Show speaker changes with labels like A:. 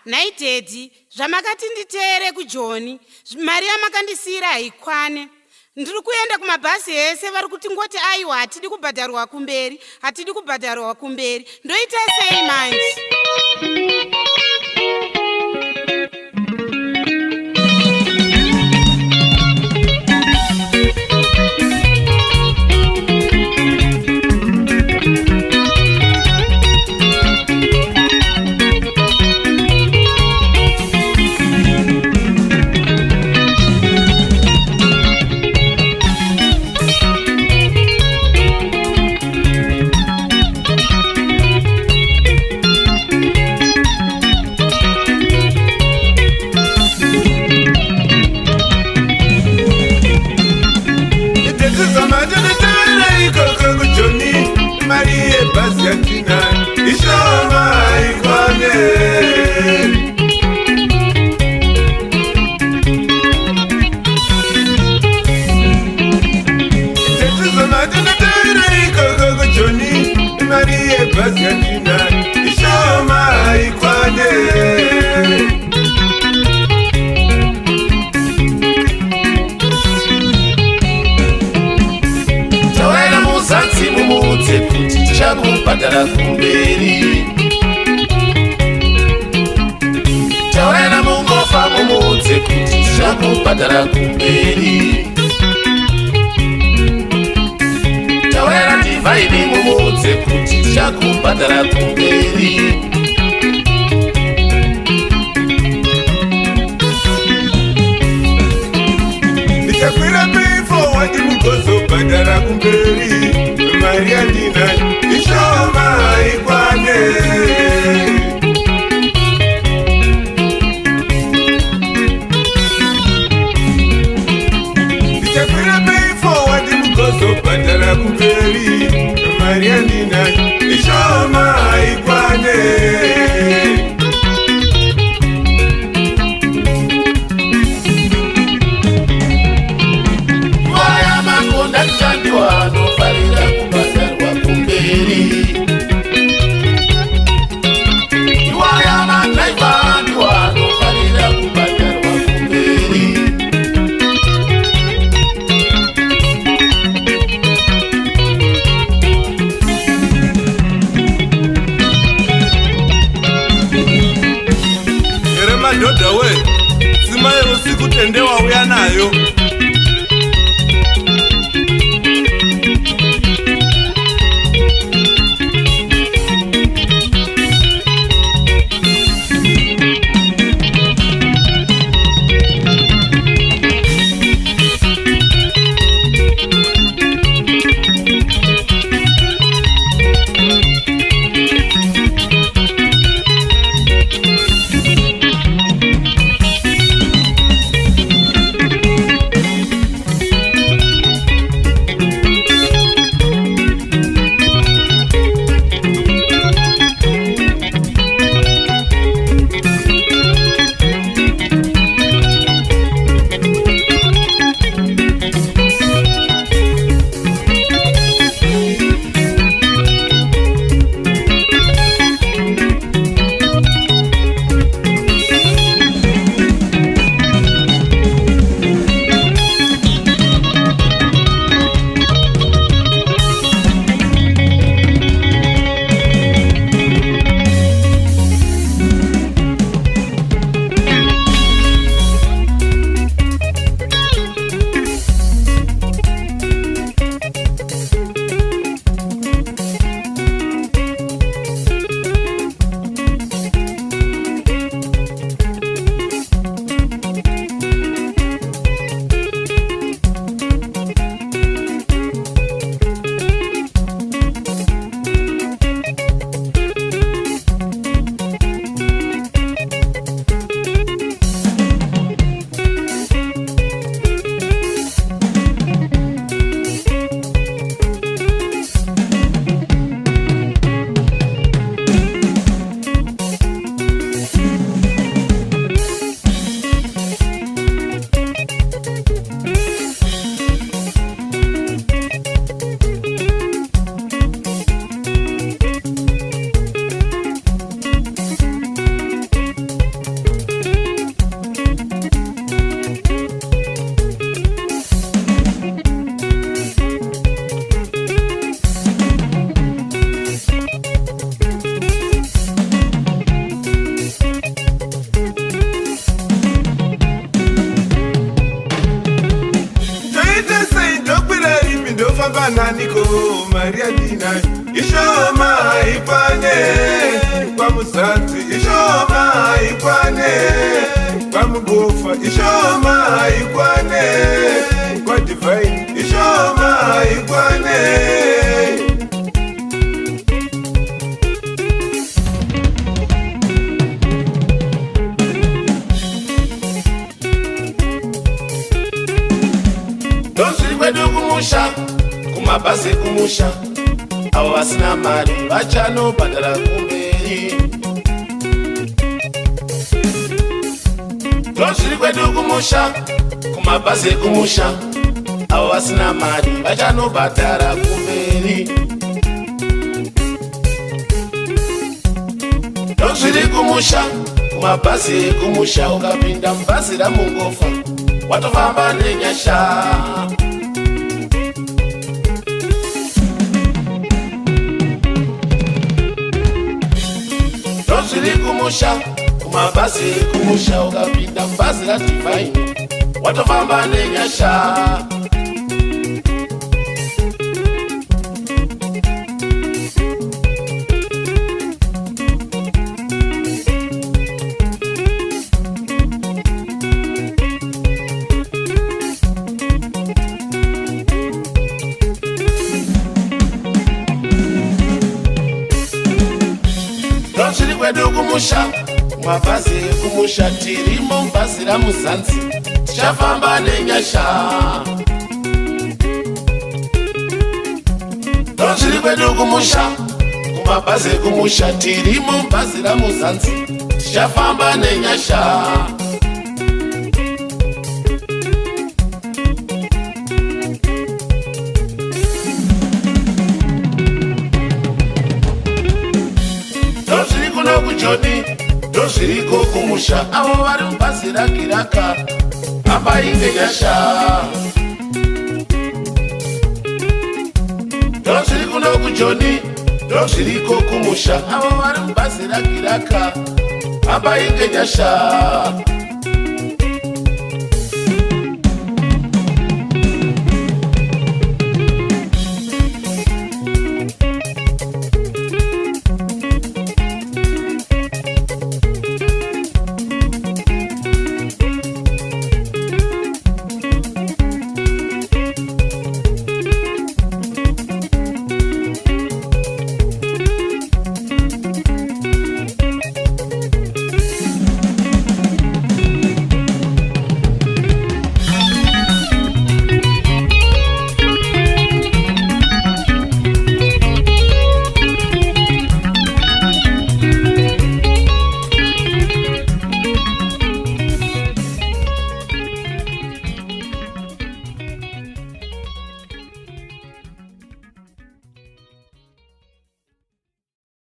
A: naitedhi zvamakati nditeere kuJoni mari yamakandisiyira haikwane. Ndiri kuenda kumabhasi ese vari kuti ngoti aiwa hatidi kubhadharwa kumberi, hatidi kubhadharwa kumberi. Ndoita sei manje?
B: Kubhadhara kumberi tawera mungofa mumudze kuti tichakubhadhara kumberi tawera divhaini mumudze kuti tichakubhadhara kumberi
C: ndichakwira pei mugozobhadhara kumberi mari yandinayo ishoma ikwane. Ndichakwira pay forward mugozobhadhara kumberi mari yandinayo ishoma ikwane.
B: Waya makonda nchandiwa anofarira kubhadharwa kumberi iwaya madhaivha andiwa anofarira kubhadharwa kumberi
C: Ere madhodha we sima yeusiku tende wauya nayo. China ishoma ikwane kwa Muzanzi ishoma ikwane kwa Mugofa ishoma ikwane kwa Divine ishoma ikwane.
B: Dozviri kwedu kumusha kumabhazi kumusha avo vasina mari vachanobhadhara kumberi. Dozviri kwedu kumusha kumabhazi kumusha avo vasina mari vachanobhadhara kumberi. Dozviri kumusha kumabhazi kumusha ukapinda mubhazi ramungofa watofamba nenyasha. Dozviri kumusha kumabhazi kumusha ukapinda mubhazi raDivine watofamba nenyasha. Dozviri kwedu kumusha kumabhazi kumusha tirimo mubhazi raMuzanzi tichafamba nenyasha. Dozviri kwedu kumusha kumabhazi kumusha tirimo mubhazi raMuzanzi tichafamba nenyasha. Dozviri kuno kuJoni dozviriko kumusha avo vari mubhazi rakiraka apainge nyasha. Dozviri kuno kuJoni dozviriko kumusha avo vari mubhazi rakiraka apainge nyasha.